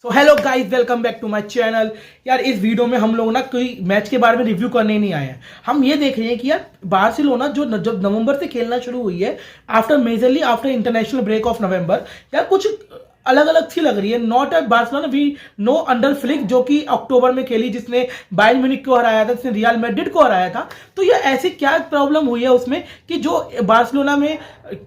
So hello guys, welcome back to my channel. यार इस video में हम लोग ना कोई मैच के बारे में रिव्यू करने नहीं आए हैं। हम ये देख रहे हैं कि यार बार्सिलोना जो जब नवंबर से खेलना शुरू हुई है, after international break of November, यार कुछ अलग अलग सी लग रही है। Not at Barcelona we know under Flick, जो कि अक्टूबर में खेली, जिसने बायर्न म्यूनिख को हराया था, जिसने रियल मैड्रिड को हराया था। तो ये ऐसी क्या प्रॉब्लम हुई है उसमें कि जो बार्सिलोना में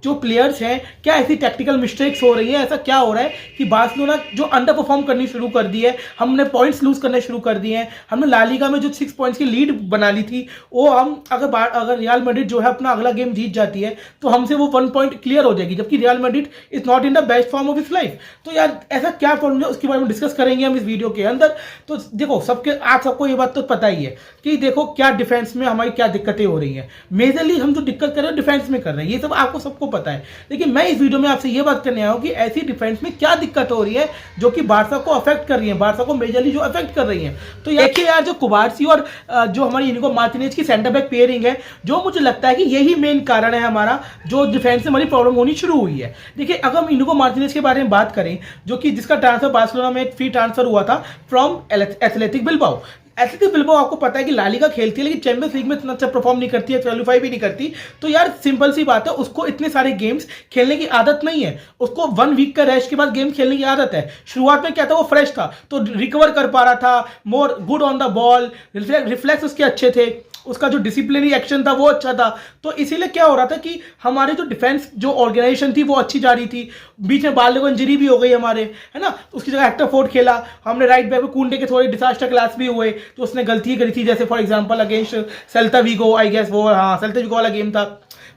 जो प्लेयर्स हैं, क्या ऐसी टेक्निकल मिस्टेक्स हो रही है, ऐसा क्या हो रहा है कि बार्सिलोना जो अंडर परफॉर्म करनी शुरू कर दी है, हमने पॉइंट्स लूज करने शुरू कर दिए हैं। हमने ला लीगा में जो 6 पॉइंट्स की लीड बना ली थी, वो हम अगर रियल मैड्रिड जो है अपना अगला गेम जीत जाती है तो हमसे वो 1 पॉइंट क्लियर हो जाएगी, जबकि real Madrid is not in the best form of its life. तो यार ऐसा क्या प्रॉब्लम है, उसके बारे में डिस्कस करेंगे हम इस वीडियो के अंदर। तो देखो, आप सबको ये बात तो पता ही है कि देखो क्या डिफेंस में हमारी क्या दिक्कतें हो रही हैं। मेजरली हम जो दिक्कत कर रहे हैं डिफेंस में कर रहे हैं, ये सब आपको सबको पता है। लेकिन मैं इस वीडियो में आपसे ये बात करने आया हूं कि ऐसी डिफेंस में क्या दिक्कत हो रही है जो कि बार्सा को अफेक्ट कर रही है, बार्सा को मेजरली जो अफेक्ट कर रही है। तो देखिए यार, जो कुबार्सी और जो हमारी इनिगो मार्टिनेज की सेंटर बैक पेयरिंग है, जो मुझे लगता है कि यही मेन कारण है हमारा जो डिफेंस में हमारी प्रॉब्लम होनी शुरू हुई है। देखिए, अगर हम इनिगो मार्टिनेज के बारे में बात करें, जो कि जिसका ट्रांसफर बार्सिलोना में फ्री ट्रांसफर हुआ था from athletic Bilbao. Athletic Bilbao आपको पता है कि ला लीगा खेलती है, लेकिन चैंपियंस लीग में इतना अच्छा परफॉर्म नहीं करती है, क्वालीफाई भी नहीं करती। तो यार सिंपल सी बात है, उसको इतने सारे गेम्स खेलने की आदत नहीं है। उसको 1 वीक का रेस्ट के बाद गेम खेलने की आदत है। शुरुआत में क्या था, वो फ्रेश था तो रिकवर कर पा रहा था, more good on the ball, reflex उसके अच्छे थे, उसका जो डिसिप्लिनरी एक्शन था वो अच्छा था। तो इसीलिए क्या हो रहा था कि हमारी जो डिफेंस जो ऑर्गेनाइजेशन थी वो अच्छी जा रही थी। बीच में बाल्डे को इंजरी भी हो गई हमारे, है ना, उसकी जगह हेक्टर फोर्ड खेला। हमने राइट बैक पे कुंडे के थोड़े डिजास्टर क्लास भी हुए, तो उसने गलती करी थी, जैसे for example against Celta Vigo, I guess वो सेल्ता विगो वाला गेम था।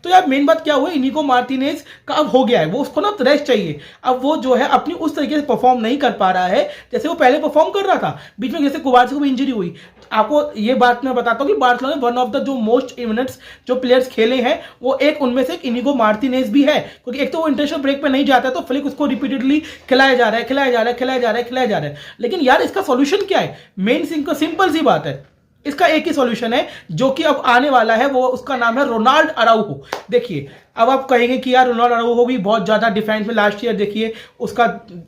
तो यार मेन बात क्या हुआ, इनिगो मार्टिनेज का अब हो गया है, वो उसको ना रेस्ट चाहिए। अब वो जो है अपनी उस तरीके से परफॉर्म नहीं कर पा रहा है जैसे वो पहले परफॉर्म कर रहा था। बीच में जैसे कुबार्सी को भी इंजरी हुई। आपको ये बात मैं बताता हूँ कि बार्सिलोना में वन ऑफ द जो मोस्ट इवेंट्स जो प्लेयर्स खेले हैं, वो एक उनमें से एक इनिगो मार्टिनेज भी है। क्योंकि एक तो वो इंटरनेशनल ब्रेक पे नहीं जाता है, तो फ्लिक उसको रिपीटेडली खिलाया जा रहा है। लेकिन यार इसका सॉल्यूशन क्या है? मेन सिंपल सी बात है, इसका एक ही सॉल्यूशन है जो कि अब आने वाला है, वो उसका नाम है रोनाल्ड अराउहो। देखिए, अब आप कहेंगे कि यार रोनाल्ड अराउहो भी बहुत ज़्यादा डिफेंस में लास्ट ईयर देखिए उसका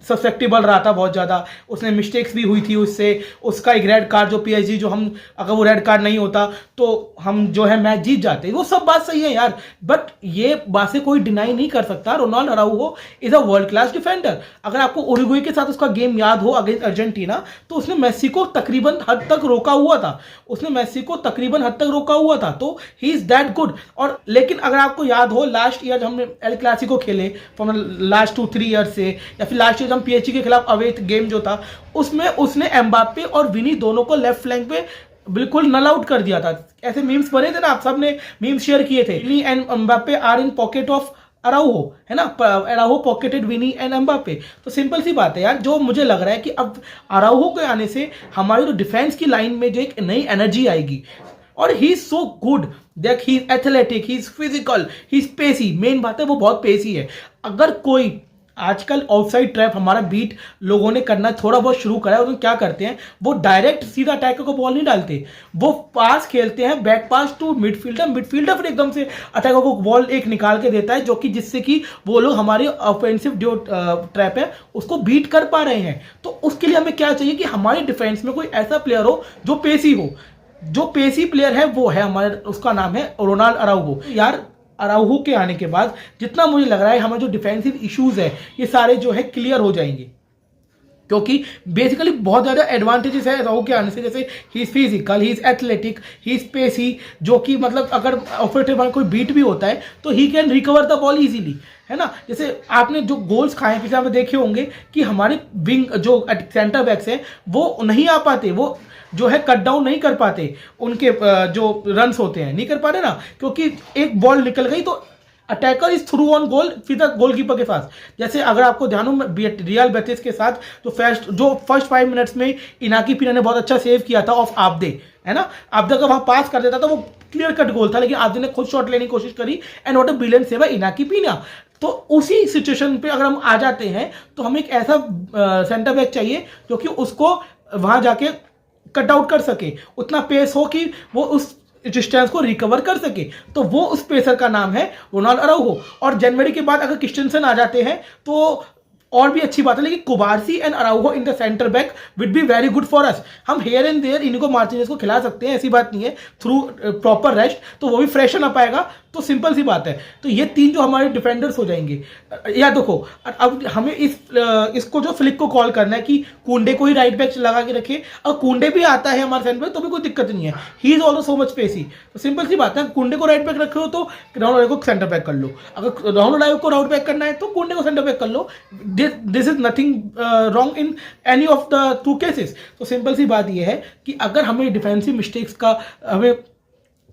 सस्पेक्टेबल रहा था बहुत ज़्यादा, उसने मिस्टेक्स भी हुई थी उससे। उसका एक रेड कार्ड जो पीएसजी जो हम अगर वो रेड कार्ड नहीं होता तो हम जो है मैच जीत जाते, वो सब बात सही है यार। बट ये बात से कोई डिनाई नहीं कर सकता, Ronald Araujo is a world class defender. अगर आपको उरुग्वे के साथ उसका गेम याद हो अगेंस्ट अर्जेंटीना, तो उसने मेसी को तकरीबन हद तक रोका हुआ था। तो ही इज दैट गुड। और लेकिन अगर आपको याद हो, लास्ट ईयर हमने एल क्लासिको खेले फ्रॉम लास्ट 2-3 ईयर से, या फिर लास्ट ईयर हम पीएसजी के खिलाफ अवे गेम जो था, उसमें उसने एम्बाप्पे और विनी दोनों को लेफ्ट फ्लैंक पे बिल्कुल नल आउट कर दिया था। ऐसे मीम्स बने थे ना, आप सबने मीम्स शेयर किए थे, Vini and Mbappe are in pocket of Araujo, है ना, Araujo pocketed Vini and Mbappe. तो सिंपल सी बात है यार, जो मुझे लग रहा है कि अब अराउहो के आने से हमारी जो डिफेंस की लाइन में जो एक नई एनर्जी आएगी। और ही इज सो गुड, देख he is athletic, he is physical, he is pacy. Main बात है वो बहुत पेसी है। अगर कोई आजकल ऑफसाइड ट्रैप हमारा बीट लोगों ने करना थोड़ा बहुत शुरू करा है, उन्हें क्या करते हैं, वो डायरेक्ट सीधा अटैकर को बॉल नहीं डालते, वो पास खेलते हैं, बैक पास टू मिडफील्डर फिर एकदम से अटैकर को बॉल एक निकाल के देता है, जो कि जिससे कि वो लोग हमारी ऑफेंसिव जो ट्रैप है उसको बीट कर पा रहे हैं। तो उसके लिए हमें क्या चाहिए कि हमारी डिफेंस में कोई ऐसा प्लेयर हो जो पेसी हो। जो पेसी प्लेयर है वो है हमारे, उसका नाम है रोनाल्ड अराउहो। यार अराउहो के आने के बाद जितना मुझे लग रहा है हमारे जो डिफेंसिव इश्यूज है ये सारे जो है क्लियर हो जाएंगे, क्योंकि बेसिकली बहुत ज़्यादा एडवांटेजेस है अराउहो के आने से। जैसे he is physical, he is athletic, he is pacy, जो कि मतलब अगर ऑफेंसिव कोई बीट भी होता है तो he can recover the ball easily, है ना। जैसे आपने जो गोल्स खाए पिछले आप देखे होंगे कि हमारे विंग जो सेंटर बैक्स हैं वो नहीं आ पाते, वो जो है कट डाउन नहीं कर पाते, उनके जो रन्स होते हैं नहीं कर पा रहे ना, क्योंकि एक बॉल निकल गई तो attacker is through on goal सीधा गोलकीपर के पास। जैसे अगर आपको ध्यान हो, रियल बेटिस के साथ जो फर्स्ट 5 मिनट्स में इनाकी पीना ने बहुत अच्छा सेव किया था ऑफ आब्दे, है ना। आब्दे का वहां पास कर देता था, वो क्लियर कट गोल था, लेकिन आब्दे ने खुद शॉट लेने की कोशिश करी and what a brilliant save है इनाकी पीना। तो उसी सिचुएशन पे अगर हम आ जाते हैं तो हमें एक ऐसा सेंटर बैक चाहिए जो कि उसको वहां जाके कट आउट कर सके, उतना पेस हो कि वो उस डिस्टेंस को रिकवर कर सके। तो वो उस पेसर का नाम है रोनाल्ड अराउहो। और जनवरी के बाद अगर क्रिस्टेंसन आ जाते हैं तो और भी अच्छी बात है, लेकिन Cubarsi and Araujo in the centre back would be very good for us. हम हेयर एंड देयर इनको मार्टिनेज को खिला सकते हैं, ऐसी बात नहीं है, थ्रू प्रॉपर रेस्ट, तो वो भी फ्रेशन अप आएगा। तो सिंपल सी बात है, तो ये 3 जो हमारे डिफेंडर्स हो जाएंगे। या देखो, अब हमें इसको जो फ्लिक को कॉल करना है कि कुंडे को ही राइट बैक लगा के रखे, और कुंडे भी आता है हमारे सेंटर बैक तो भी कोई दिक्कत नहीं है, he is also so much spacey. तो सिंपल सी बात है, कुंडे को राइट बैक रखे हो तो राहुल अराइवो को सेंटर बैक कर लो, अगर राहुल अराइवो को राउट बैक करना है तो कुंडे को सेंटर बैक कर लो। This is nothing wrong in any of the 2 cases. तो सिंपल सी बात यह है कि अगर हमें डिफेंसिव मिस्टेक्स का हमें,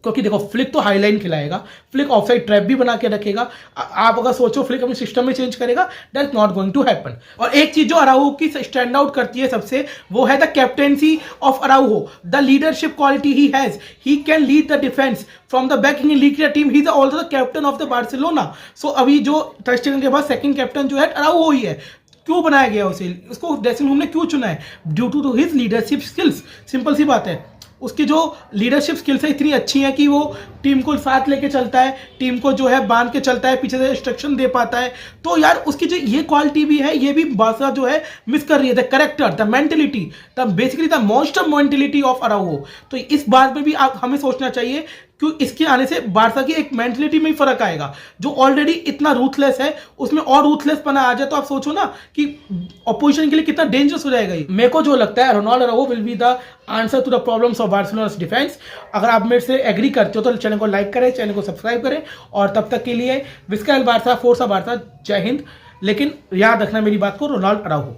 क्योंकि देखो फ्लिक तो हाईलाइन खिलाएगा, फ्लिक ऑफसाइड ट्रैप भी बना के रखेगा। आप अगर सोचो फ्लिक अपने सिस्टम में चेंज करेगा, that is not going to happen. और एक चीज जो अराउहो की स्टैंड आउट करती है सबसे, वो है the captaincy of Araujo, the leadership quality he has, he can lead the defence from the back in lead the team, he is also the captain of the Barcelona. So अभी जो ter Stegen के बाद second captain जो है अराउहो ही है। क्यों बनाया गया उसे, उसको ड्रेसिंग रूम ने क्यों चुना है? Due to his leadership skills. Simple सी बात है, उसकी जो लीडरशिप स्किल्स है इतनी अच्छी है कि वो टीम को साथ लेके चलता है, टीम को जो है बांध के चलता है, पीछे से इंस्ट्रक्शन दे पाता है। तो यार उसकी जो ये क्वालिटी भी है, ये भी बार्सा जो है मिस कर रही है, the character, the mentality, the basically the monster mentality of Araujo. तो इस बात में भी आप हमें सोचना चाहिए, क्यों इसके आने से बार्सा की एक मेंटलिटी में ही फर्क आएगा। जो ऑलरेडी इतना रूथलेस है उसमें और रूथलेस पना आ जाए, तो आप सोचो ना कि ऑपोजिशन के लिए कितना डेंजरस हो जाएगा। मेरे को जो लगता है Ronald Araujo will be the answer to the problems of Barcelona's defence. अगर आप मेरे से एग्री करते हो तो चैनल को लाइक करें, चैनल को सब्सक्राइब करें, और तब तक के लिए विस्का एल बार्सा, फोर्सा बार्सा, जय हिंद। लेकिन याद रखना मेरी बात को, रोनाल्ड अराउहो।